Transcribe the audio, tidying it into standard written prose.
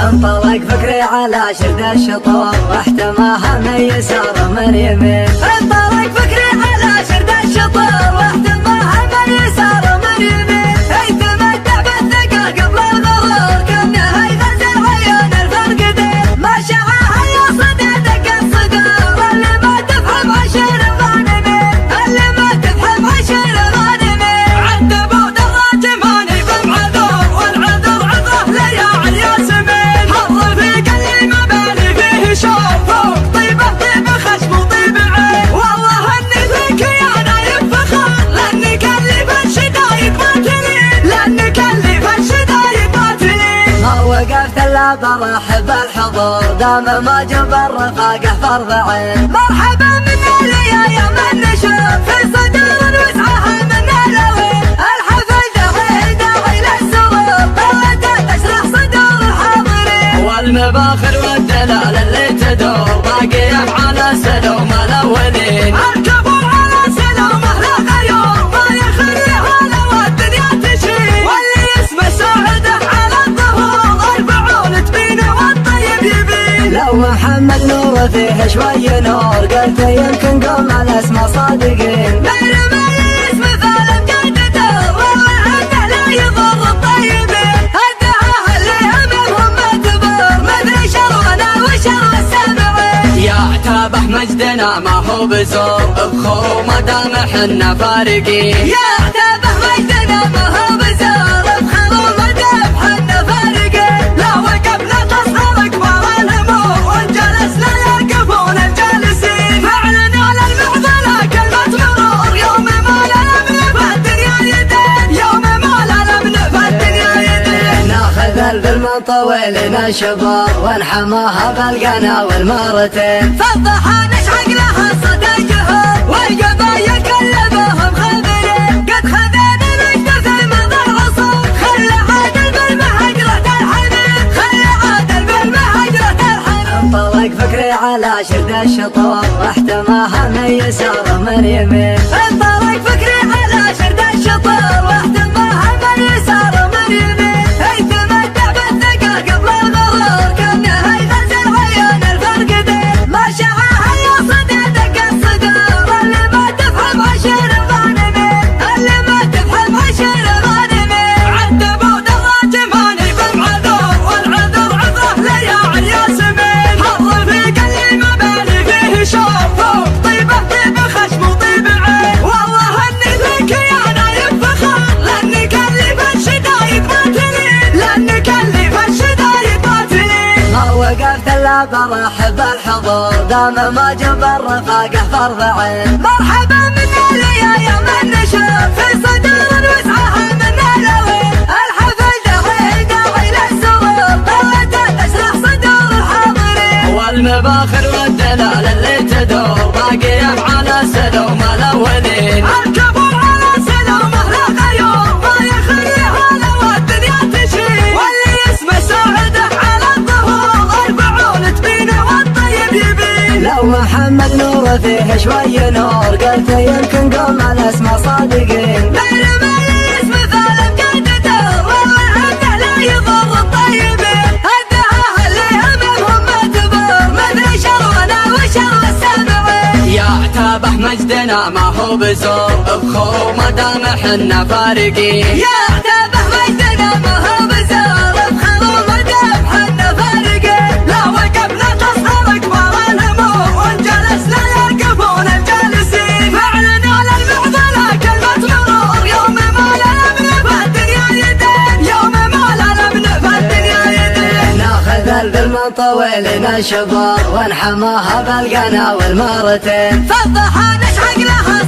انطلق فكري على شد الشطور واحتماها من يسار ومن يمين. انطلق فكري على شد الشطور واحتماها من يسار ومن يمين. يتمتع بالثقة قبل الغرور كونه يغزل عيون الفرقدين. ما شعاها يصد دق الصدور اللي ما تفهم عشر الظالمين. اللي ما تفهم عشر الظالمين. عذبوا دراجماني بالعذور والعذر عذره ليا الياسمين. حظ في قلبي ما بالي فيه شوف فوق طيبه طيب خشم وطيب عين. والله اني فيك يا نايف فخر لانك اللي بالشدايد ما تلين. لانك اللي بالشدايد ما تلين. ما وقفت الا برحب الحضور دام ما جب الرفاقه فرض عين. مرحبا من لي يا من نشوف في صدور وسعها من الوين. الحفل داعي للسرور طلته تشرح صدور الحاضرين. والمباخر والدلال اللي تدور باقيه على سلوم الاولين. الكبر على سلومه لا غيور ما يخليها لو الدنيا تشين. واللي اسمه ساعده على الظهور اربعون تبينه والطيب يبين. لو محمد نور فيه شوي نور قلت يمكن قوم على اسمه صادقين. بينما الاسم فعلا قد دور والله انه لا يضر الطيبين. الدعاء اللي همهم ما تبر مثل شرنا وشر السامعين. يا تابح مجدنا ما هو بزور بخور ما دام حنا فارقين. يا تابح مجدنا ما هو بزور بخور ما دام حنا فارقين. لا وقفنا تصهر كبار الهموم وجلسنا يقفون الجالسين. فعلا على المعضله كلمه مرور يوم ما الامن في الدنيا يدين. يوم ما الامن في الدنيا يدين. ناخذ البلم طويل نشبر ونحماها بالقنا والمرتين. فالضحى نشعق لها صدى الجهود والقبايل كلمهم خبرين. قد خذينا مجد في مضى العصور خلى عادل بالمهجرة الحنين. خلى عادل بالمهجرة الحنين. انطلق فكري على شد الشطور واحتماها من يسار ومن يمين. انطلق فكري على شد الشطور واحتماها من يسار ومن يمين. يتمتع بالثقة قبل الغرور كونه يغزل عيون الفرقدين. ما شعاها يصد دق الصدور اللي ما تفهم عشر الظالمين. اللي ما تفهم عشر الظالمين. عذبوا دراجماني بالعذور والعذر عذره ليا الياسمين. حظ في قلبي ما بالي فيه شوف فوق طيبه طيب خشم وطيب عين. والله اني فيك يا نايف فخر لانك اللي بالشدايد ما تلين. لانك اللي بالشدايد ما تلين. ما وقفت الا برحب الحضور دام ما جب الرفاقه فرض عين. مرحبا من لي يا من نشوف في صدور وسعها من الوين. الحفل داعي للسرور طلته تشرح صدور الحاضرين. والمباخر والدلال اللي تدور باقيه على سلوم الاولين. الكبر على سلومه لا غيور ما يخليها لو الدنيا تشين. واللي اسمه ساعده على الظهور اربعون تبينه والطيب يبين. لو محمد نور فيه شوي نور قلت يمكن قوم على اسمه صادقين. بينما الاسم فعلا قد دور والله انه لا يضر الطيبين. الدعاء اللي همهم ما تبر مثل شرنا وشر السامعين. يا تابح مجدنا ما هو بزور بخور ما دام حنا فارقين. يا تابح مجدنا ما هو بزور بخور ما دام حنا فارقين. لا وقفنا تصهر كبار الهموم وجلسنا يقفون الجالسين. فعلا على المعضله كلمه مرور يوم ما الامن في الدنيا يدين. يوم ما الامن في الدنيا يدين. ناخذ البلم طويل نشبر ونحماها بالقنا والمرتين. فالضحى نشعق لها